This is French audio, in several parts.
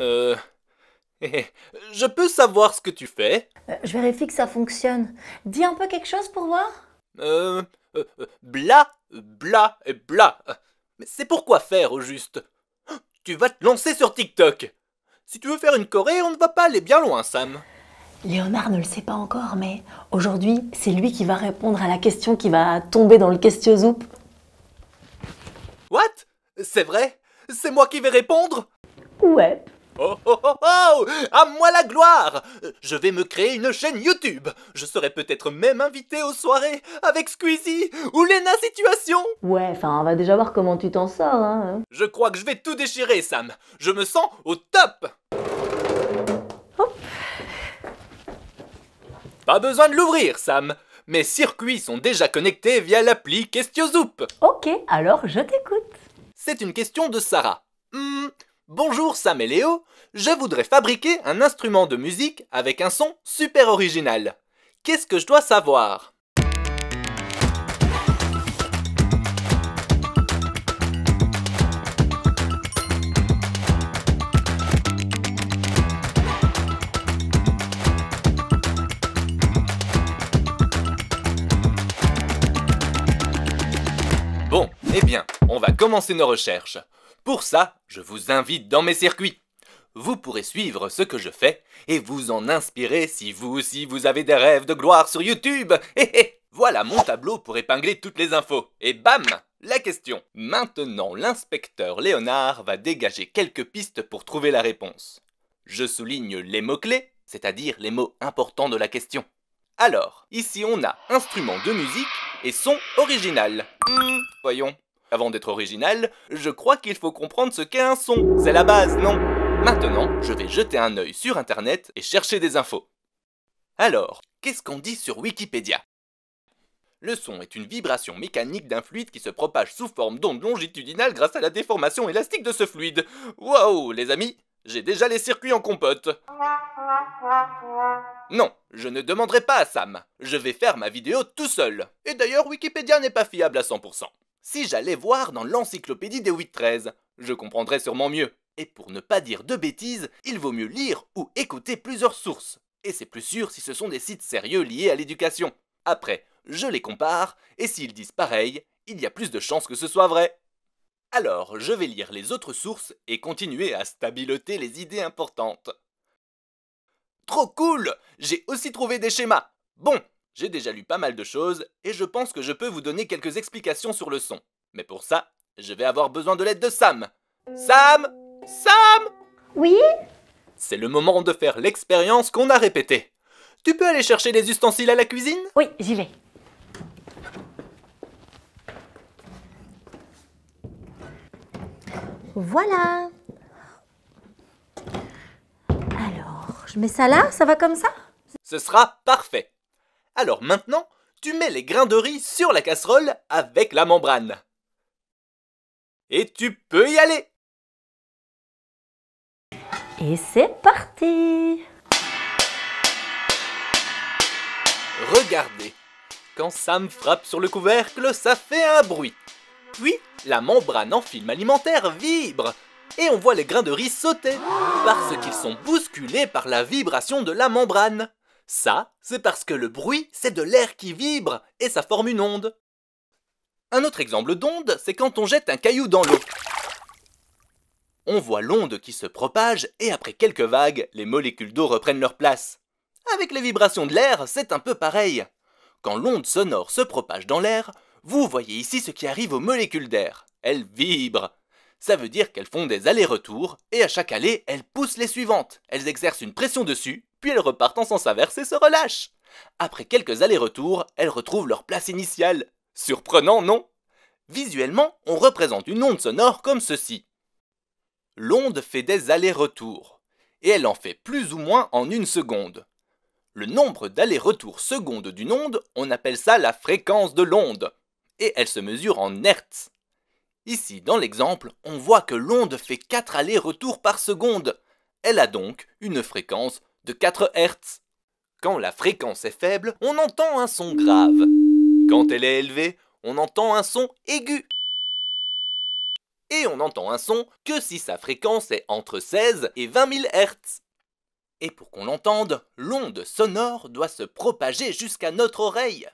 Euh... Je peux savoir ce que tu fais? Je vérifie que ça fonctionne. Dis un peu quelque chose pour voir. Bla, bla et bla. Mais c'est pourquoi faire au juste? Tu vas te lancer sur TikTok. Si tu veux faire une choré, on ne va pas aller bien loin, Sam. Léonard ne le sait pas encore, mais aujourd'hui, c'est lui qui va répondre à la question qui va tomber dans le Questiozoup. What? C'est vrai? C'est moi qui vais répondre? Ouais. Oh oh oh oh! À moi la gloire! Je vais me créer une chaîne YouTube. Je serai peut-être même invité aux soirées avec Squeezie ou Lena Situation. Ouais, enfin, on va déjà voir comment tu t'en sors, hein. Je crois que je vais tout déchirer, Sam. Je me sens au top. Hop. Pas besoin de l'ouvrir, Sam. Mes circuits sont déjà connectés via l'appli Questiozoup. Ok, alors je t'écoute. C'est une question de Sarah. Bonjour Sam et Léo, je voudrais fabriquer un instrument de musique avec un son super original. Qu'est-ce que je dois savoir? Bon, eh bien, on va commencer nos recherches. Pour ça, je vous invite dans mes circuits. Vous pourrez suivre ce que je fais et vous en inspirer si vous aussi vous avez des rêves de gloire sur YouTube. Voilà mon tableau pour épingler toutes les infos. Et bam, la question. Maintenant, l'inspecteur Léonard va dégager quelques pistes pour trouver la réponse. Je souligne les mots-clés, c'est-à-dire les mots importants de la question. Alors, ici on a instrument de musique et son original. Voyons. Avant d'être original, je crois qu'il faut comprendre ce qu'est un son. C'est la base, non? Maintenant, je vais jeter un œil sur internet et chercher des infos. Alors, qu'est-ce qu'on dit sur Wikipédia? Le son est une vibration mécanique d'un fluide qui se propage sous forme d'onde longitudinale grâce à la déformation élastique de ce fluide. Waouh, les amis, j'ai déjà les circuits en compote. Non, je ne demanderai pas à Sam. Je vais faire ma vidéo tout seul. Et d'ailleurs, Wikipédia n'est pas fiable à 100%. Si j'allais voir dans l'encyclopédie des 8-13, je comprendrais sûrement mieux. Et pour ne pas dire de bêtises, il vaut mieux lire ou écouter plusieurs sources. Et c'est plus sûr si ce sont des sites sérieux liés à l'éducation. Après, je les compare, et s'ils disent pareil, il y a plus de chances que ce soit vrai. Alors, je vais lire les autres sources et continuer à stabiloter les idées importantes. Trop cool! J'ai aussi trouvé des schémas. Bon, j'ai déjà lu pas mal de choses et je pense que je peux vous donner quelques explications sur le son. Mais pour ça, je vais avoir besoin de l'aide de Sam. Sam! Sam! Oui? C'est le moment de faire l'expérience qu'on a répétée. Tu peux aller chercher les ustensiles à la cuisine? Oui, j'y vais. Voilà. Alors, je mets ça là, ça va comme ça? Ce sera parfait. Alors maintenant, tu mets les grains de riz sur la casserole avec la membrane. Et tu peux y aller! Et c'est parti! Regardez, quand Sam frappe sur le couvercle, ça fait un bruit. Puis, la membrane en film alimentaire vibre. Et on voit les grains de riz sauter, parce qu'ils sont bousculés par la vibration de la membrane. Ça, c'est parce que le bruit, c'est de l'air qui vibre, et ça forme une onde. Un autre exemple d'onde, c'est quand on jette un caillou dans l'eau. On voit l'onde qui se propage, et après quelques vagues, les molécules d'eau reprennent leur place. Avec les vibrations de l'air, c'est un peu pareil. Quand l'onde sonore se propage dans l'air, vous voyez ici ce qui arrive aux molécules d'air. Elles vibrent. Ça veut dire qu'elles font des allers-retours, et à chaque allée, elles poussent les suivantes. Elles exercent une pression dessus, puis elles repartent en sens inverse et se relâchent. Après quelques allers-retours, elles retrouvent leur place initiale. Surprenant, non? Visuellement, on représente une onde sonore comme ceci. L'onde fait des allers-retours, et elle en fait plus ou moins en une seconde. Le nombre d'allers-retours secondes d'une onde, on appelle ça la fréquence de l'onde, et elle se mesure en hertz. Ici, dans l'exemple, on voit que l'onde fait 4 allers-retours par seconde. Elle a donc une fréquence de 4 Hz. Quand la fréquence est faible, on entend un son grave. Quand elle est élevée, on entend un son aigu. et on n'entend un son que si sa fréquence est entre 16 et 20 000 Hz. Et pour qu'on l'entende, l'onde sonore doit se propager jusqu'à notre oreille.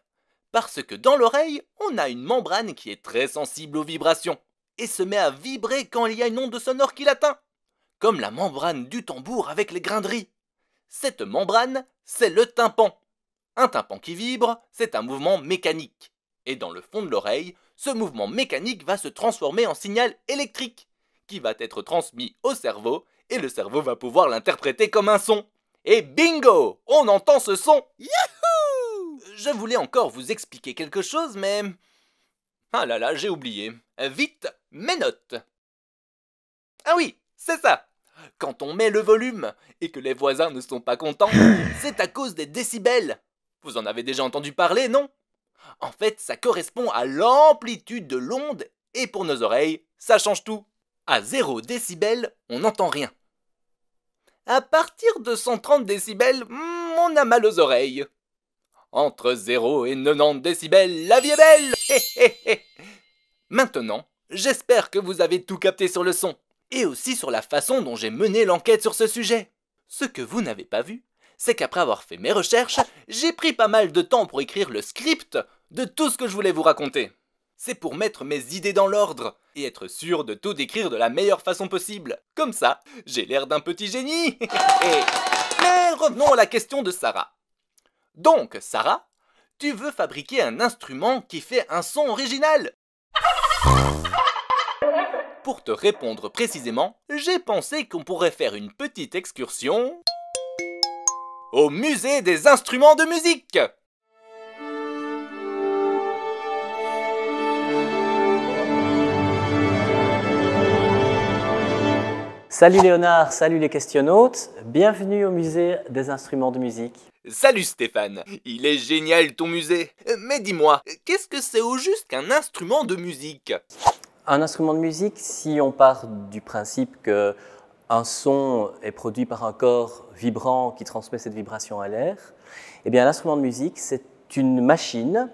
Parce que dans l'oreille, on a une membrane qui est très sensible aux vibrations, et se met à vibrer quand il y a une onde sonore qui l'atteint, comme la membrane du tambour avec les grains de riz. Cette membrane, c'est le tympan. Un tympan qui vibre, c'est un mouvement mécanique. Et dans le fond de l'oreille, ce mouvement mécanique va se transformer en signal électrique, qui va être transmis au cerveau, et le cerveau va pouvoir l'interpréter comme un son. Et bingo! On entend ce son! Youhou! Je voulais encore vous expliquer quelque chose, mais... Ah là là, j'ai oublié. Vite, mes notes! Ah oui, c'est ça! Quand on met le volume, et que les voisins ne sont pas contents, c'est à cause des décibels. Vous en avez déjà entendu parler, non? En fait, ça correspond à l'amplitude de l'onde, et pour nos oreilles, ça change tout. À 0 décibels, on n'entend rien. À partir de 130 décibels, on a mal aux oreilles. Entre 0 et 90 décibels, la vie est belle! Hé hé hé! Maintenant, j'espère que vous avez tout capté sur le son, et aussi sur la façon dont j'ai mené l'enquête sur ce sujet. Ce que vous n'avez pas vu, c'est qu'après avoir fait mes recherches, j'ai pris pas mal de temps pour écrire le script de tout ce que je voulais vous raconter. C'est pour mettre mes idées dans l'ordre et être sûr de tout décrire de la meilleure façon possible. Comme ça, j'ai l'air d'un petit génie. Mais revenons à la question de Sarah. Donc, Sarah, tu veux fabriquer un instrument qui fait un son original. Pour te répondre précisément, j'ai pensé qu'on pourrait faire une petite excursion au musée des instruments de musique. Salut Léonard, salut les questionnautes, bienvenue au musée des instruments de musique. Salut Stéphane, il est génial ton musée. Mais dis-moi, qu'est-ce que c'est au juste qu'un instrument de musique? Un instrument de musique, si on part du principe qu'un son est produit par un corps vibrant qui transmet cette vibration à l'air, eh bien l'instrument de musique, c'est une machine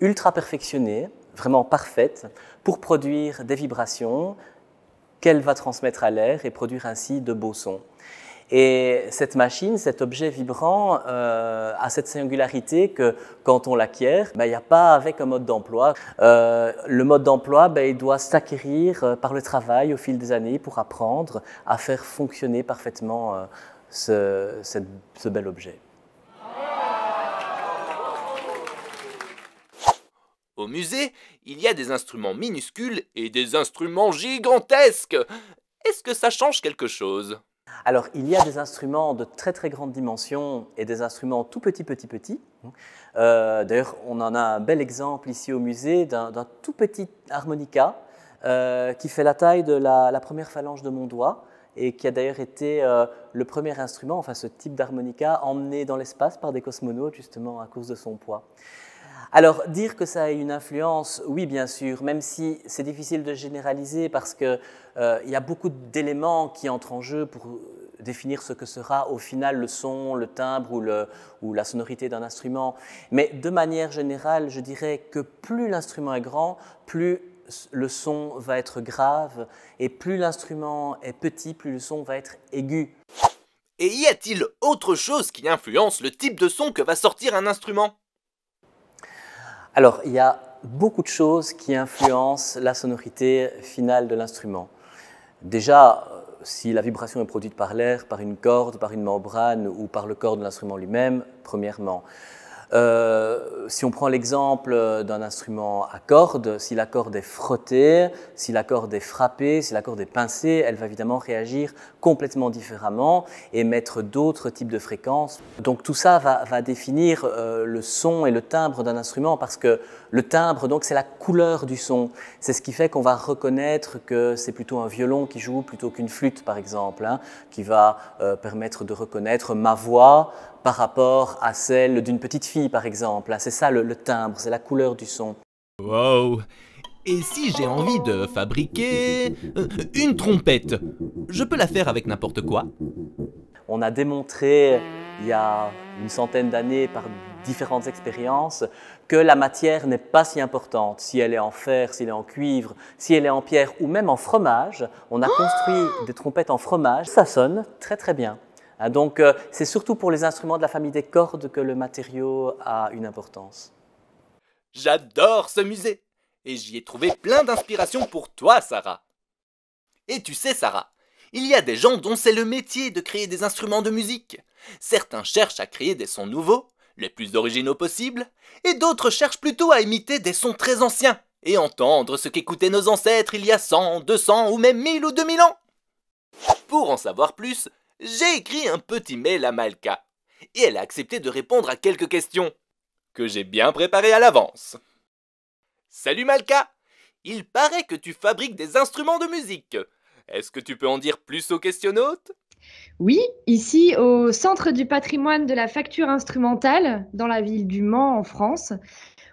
ultra perfectionnée, vraiment parfaite, pour produire des vibrations qu'elle va transmettre à l'air et produire ainsi de beaux sons. Et cette machine, cet objet vibrant, a cette singularité que quand on l'acquiert, il n'y a pas avec un mode d'emploi. Le mode d'emploi, il doit s'acquérir par le travail au fil des années pour apprendre à faire fonctionner parfaitement ce bel objet. Au musée, il y a des instruments minuscules et des instruments gigantesques. Est-ce que ça change quelque chose? Alors, il y a des instruments de très très grande dimension et des instruments tout petits. D'ailleurs, on en a un bel exemple ici au musée d'un tout petit harmonica qui fait la taille de la première phalange de mon doigt et qui a d'ailleurs été le premier instrument, enfin ce type d'harmonica, emmené dans l'espace par des cosmonautes justement à cause de son poids. Alors, dire que ça a une influence, oui, bien sûr, même si c'est difficile de généraliser parce qu'il y a beaucoup d'éléments qui entrent en jeu pour définir ce que sera au final le son, le timbre ou la sonorité d'un instrument. Mais de manière générale, je dirais que plus l'instrument est grand, plus le son va être grave, et plus l'instrument est petit, plus le son va être aigu. Et y a-t-il autre chose qui influence le type de son que va sortir un instrument ? Alors, il y a beaucoup de choses qui influencent la sonorité finale de l'instrument. Déjà, si la vibration est produite par l'air, par une corde, par une membrane ou par le corps de l'instrument lui-même, premièrement. Si on prend l'exemple d'un instrument à cordes, si la corde est frottée, si la corde est frappée, si la corde est pincée, elle va évidemment réagir complètement différemment et émettre d'autres types de fréquences. Donc tout ça va définir le son et le timbre d'un instrument parce que le timbre, donc, c'est la couleur du son. C'est ce qui fait qu'on va reconnaître que c'est plutôt un violon qui joue plutôt qu'une flûte, par exemple, qui va permettre de reconnaître ma voix par rapport à celle d'une petite fille, par exemple. C'est ça le timbre, c'est la couleur du son. Wow! Et si j'ai envie de fabriquer une trompette, je peux la faire avec n'importe quoi? On a démontré, il y a une centaine d'années, par différentes expériences, que la matière n'est pas si importante. Si elle est en fer, si elle est en cuivre, si elle est en pierre ou même en fromage, on a construit des trompettes en fromage, ça sonne très très bien. Donc c'est surtout pour les instruments de la famille des cordes que le matériau a une importance. J'adore ce musée et j'y ai trouvé plein d'inspiration pour toi, Sarah. Et tu sais, Sarah, il y a des gens dont c'est le métier de créer des instruments de musique. Certains cherchent à créer des sons nouveaux, les plus originaux possibles, et d'autres cherchent plutôt à imiter des sons très anciens et entendre ce qu'écoutaient nos ancêtres il y a 100, 200 ou même 1000 ou 2000 ans. Pour en savoir plus, j'ai écrit un petit mail à Malka et elle a accepté de répondre à quelques questions que j'ai bien préparées à l'avance. Salut Malka! Il paraît que tu fabriques des instruments de musique. Est-ce que tu peux en dire plus aux questionnautes? Oui, ici au Centre du patrimoine de la facture instrumentale, dans la ville du Mans en France,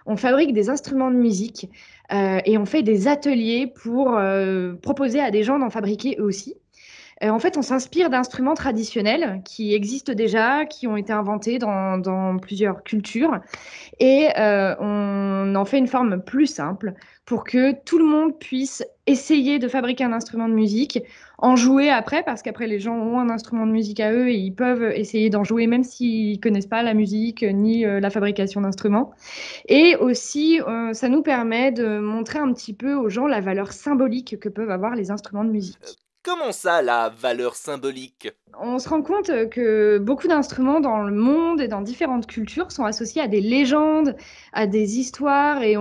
on fabrique des instruments de musique et on fait des ateliers pour proposer à des gens d'en fabriquer eux aussi. En fait, on s'inspire d'instruments traditionnels qui existent déjà, qui ont été inventés dans plusieurs cultures et on en fait une forme plus simple pour que tout le monde puisse essayer de fabriquer un instrument de musique, en jouer après, parce qu'après les gens ont un instrument de musique à eux et ils peuvent essayer d'en jouer même s'ils ne connaissent pas la musique ni la fabrication d'instruments. Et aussi, ça nous permet de montrer un petit peu aux gens la valeur symbolique que peuvent avoir les instruments de musique. Comment ça, la valeur symbolique? On se rend compte que beaucoup d'instruments dans le monde et dans différentes cultures sont associés à des légendes, à des histoires et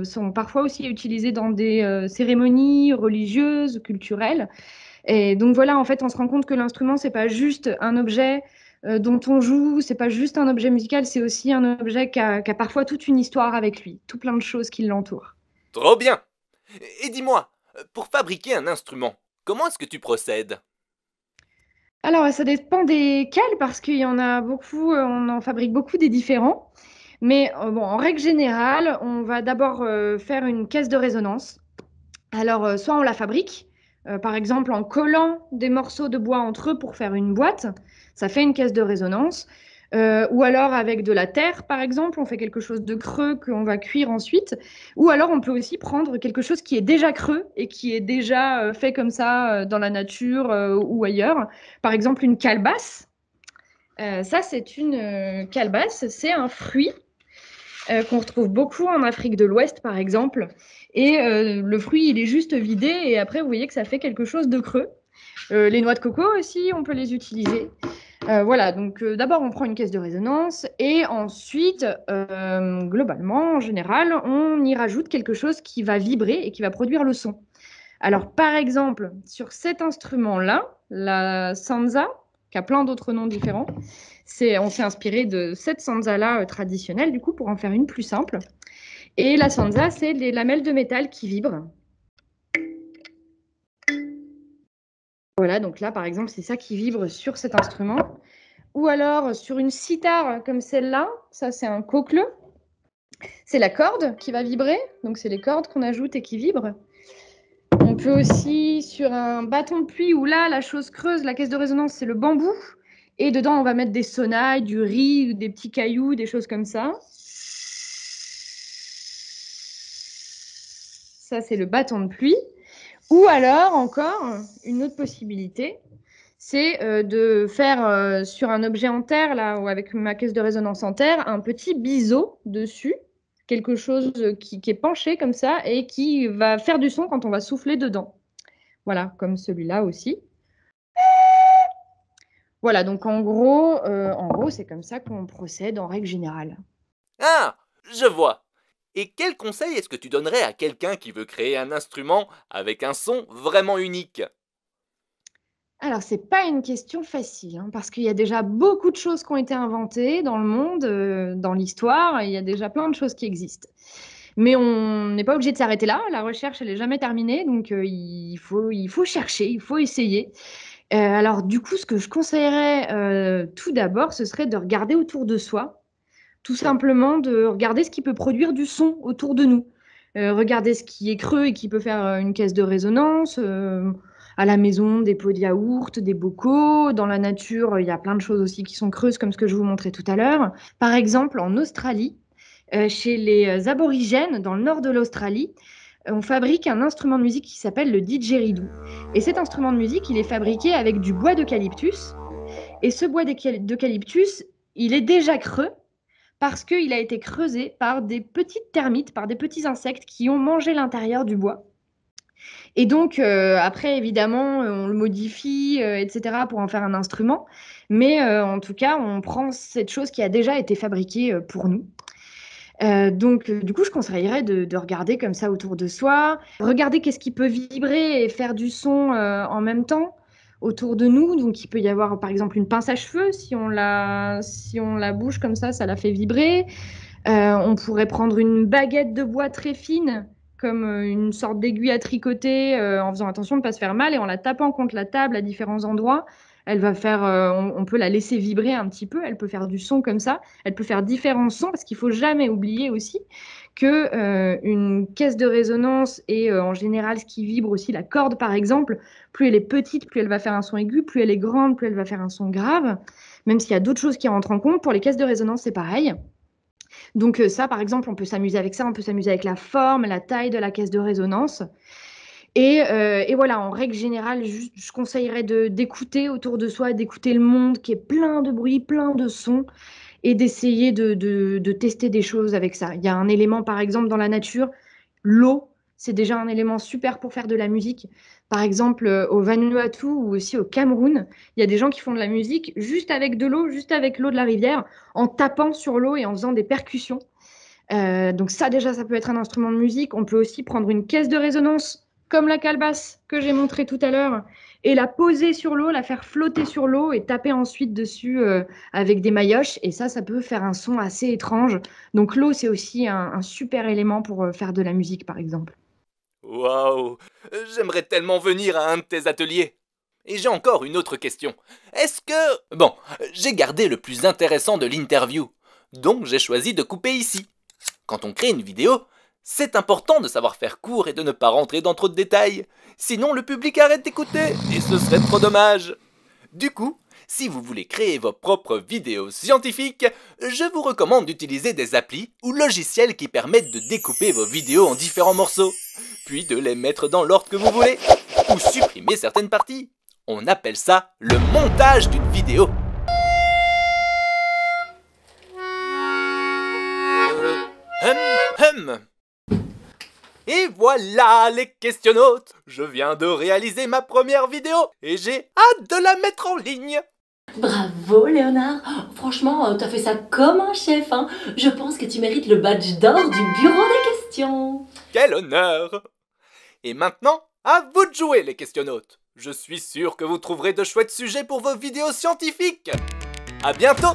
sont parfois aussi utilisés dans des cérémonies religieuses, culturelles. Et donc voilà, en fait, on se rend compte que l'instrument, c'est pas juste un objet dont on joue, c'est pas juste un objet musical, c'est aussi un objet qui a parfois toute une histoire avec lui, tout plein de choses qui l'entourent. Trop bien! Et dis-moi, pour fabriquer un instrument, comment est-ce que tu procèdes? Alors, ça dépend desquels, parce qu'il y en a beaucoup, on en fabrique beaucoup des différents. Mais bon, en règle générale, on va d'abord faire une caisse de résonance. Alors, soit on la fabrique, par exemple en collant des morceaux de bois entre eux pour faire une boîte, ça fait une caisse de résonance. Ou alors avec de la terre, par exemple, on fait quelque chose de creux qu'on va cuire ensuite. Ou alors on peut aussi prendre quelque chose qui est déjà creux et qui est déjà fait comme ça dans la nature ou ailleurs. Par exemple, une calebasse. Ça, c'est une calebasse, c'est un fruit qu'on retrouve beaucoup en Afrique de l'Ouest, par exemple. Et le fruit, il est juste vidé et après, vous voyez que ça fait quelque chose de creux. Les noix de coco aussi, on peut les utiliser. Voilà, donc d'abord, on prend une caisse de résonance et ensuite, globalement, en général, on y rajoute quelque chose qui va vibrer et qui va produire le son. Alors, par exemple, sur cet instrument-là, la sansa, qui a plein d'autres noms différents, on s'est inspiré de cette sansa-là traditionnelle, du coup, pour en faire une plus simple. Et la sansa, c'est des lamelles de métal qui vibrent. Voilà, donc là, par exemple, c'est ça qui vibre sur cet instrument. Ou alors, sur une cithare comme celle-là, ça, c'est un coqueleu. C'est la corde qui va vibrer, donc c'est les cordes qu'on ajoute et qui vibrent. On peut aussi, sur un bâton de pluie, où là, la chose creuse, la caisse de résonance, c'est le bambou. Et dedans, on va mettre des sonnailles, du riz, des petits cailloux, des choses comme ça. Ça, c'est le bâton de pluie. Ou alors, encore, une autre possibilité, c'est de faire sur un objet en terre, là, ou avec ma caisse de résonance en terre, un petit biseau dessus, quelque chose qui est penché comme ça et qui va faire du son quand on va souffler dedans. Voilà, comme celui-là aussi. Voilà, donc en gros, c'est comme ça qu'on procède en règle générale. Ah, je vois. Et quel conseil est-ce que tu donnerais à quelqu'un qui veut créer un instrument avec un son vraiment unique? Alors, c'est pas une question facile, hein, parce qu'il y a déjà beaucoup de choses qui ont été inventées dans le monde, dans l'histoire, et il y a déjà plein de choses qui existent. Mais on n'est pas obligé de s'arrêter là. La recherche, elle n'est jamais terminée, donc il faut chercher, il faut essayer. Alors, du coup, ce que je conseillerais tout d'abord, ce serait de regarder autour de soi, tout simplement de regarder ce qui peut produire du son autour de nous. Regarder ce qui est creux et qui peut faire une caisse de résonance. À la maison, des pots de yaourt, des bocaux. Dans la nature, il y a plein de choses aussi qui sont creuses, comme ce que je vous montrais tout à l'heure. Par exemple, en Australie, Chez les aborigènes, dans le nord de l'Australie, on fabrique un instrument de musique qui s'appelle le didgeridoo. Et cet instrument de musique, il est fabriqué avec du bois d'eucalyptus. Et ce bois d'eucalyptus, il est déjà creux parce qu'il a été creusé par des petites termites, par des petits insectes qui ont mangé l'intérieur du bois. Et donc, après, évidemment, on le modifie, etc., pour en faire un instrument. Mais en tout cas, on prend cette chose qui a déjà été fabriquée pour nous. Donc, du coup, je conseillerais de regarder comme ça autour de soi, regarder qu'est-ce qui peut vibrer et faire du son en même temps autour de nous. Donc, il peut y avoir, par exemple, une pince à cheveux. Si on la bouge comme ça la fait vibrer. On pourrait prendre une baguette de bois très fine, comme une sorte d'aiguille à tricoter, en faisant attention de ne pas se faire mal et en la tapant contre la table à différents endroits. Elle va faire, on peut la laisser vibrer un petit peu, elle peut faire du son comme ça, elle peut faire différents sons, parce qu'il ne faut jamais oublier aussi que une caisse de résonance et en général ce qui vibre aussi, la corde par exemple, plus elle est petite, plus elle va faire un son aigu, plus elle est grande, plus elle va faire un son grave, même s'il y a d'autres choses qui rentrent en compte. Pour les caisses de résonance, c'est pareil. Donc ça, par exemple, on peut s'amuser avec ça, on peut s'amuser avec la forme, la taille de la caisse de résonance. Et voilà, en règle générale, je conseillerais d'écouter autour de soi, d'écouter le monde qui est plein de bruit, plein de sons, et d'essayer de tester des choses avec ça. Il y a un élément, par exemple, dans la nature, l'eau, c'est déjà un élément super pour faire de la musique. Par exemple, au Vanuatu ou aussi au Cameroun, il y a des gens qui font de la musique juste avec de l'eau, juste avec l'eau de la rivière, en tapant sur l'eau et en faisant des percussions. Donc ça, déjà, ça peut être un instrument de musique. On peut aussi prendre une caisse de résonance, comme la calebasse que j'ai montrée tout à l'heure, et la poser sur l'eau, la faire flotter sur l'eau et taper ensuite dessus avec des maillotches. Et ça peut faire un son assez étrange. Donc l'eau, c'est aussi un super élément pour faire de la musique, par exemple. Waouh! J'aimerais tellement venir à un de tes ateliers. Et j'ai encore une autre question. Est-ce que... Bon, j'ai gardé le plus intéressant de l'interview, donc j'ai choisi de couper ici. Quand on crée une vidéo, c'est important de savoir faire court et de ne pas rentrer dans trop de détails. Sinon le public arrête d'écouter, et ce serait trop dommage. Du coup, si vous voulez créer vos propres vidéos scientifiques, je vous recommande d'utiliser des applis ou logiciels qui permettent de découper vos vidéos en différents morceaux, puis de les mettre dans l'ordre que vous voulez, ou supprimer certaines parties. On appelle ça le montage d'une vidéo. Et voilà les questionnautes. Je viens de réaliser ma première vidéo et j'ai hâte de la mettre en ligne. Bravo Léonard, franchement t'as fait ça comme un chef, hein. Je pense que tu mérites le badge d'or du bureau des questions. Quel honneur! Et maintenant, à vous de jouer les questionnautes. Je suis sûr que vous trouverez de chouettes sujets pour vos vidéos scientifiques. À bientôt!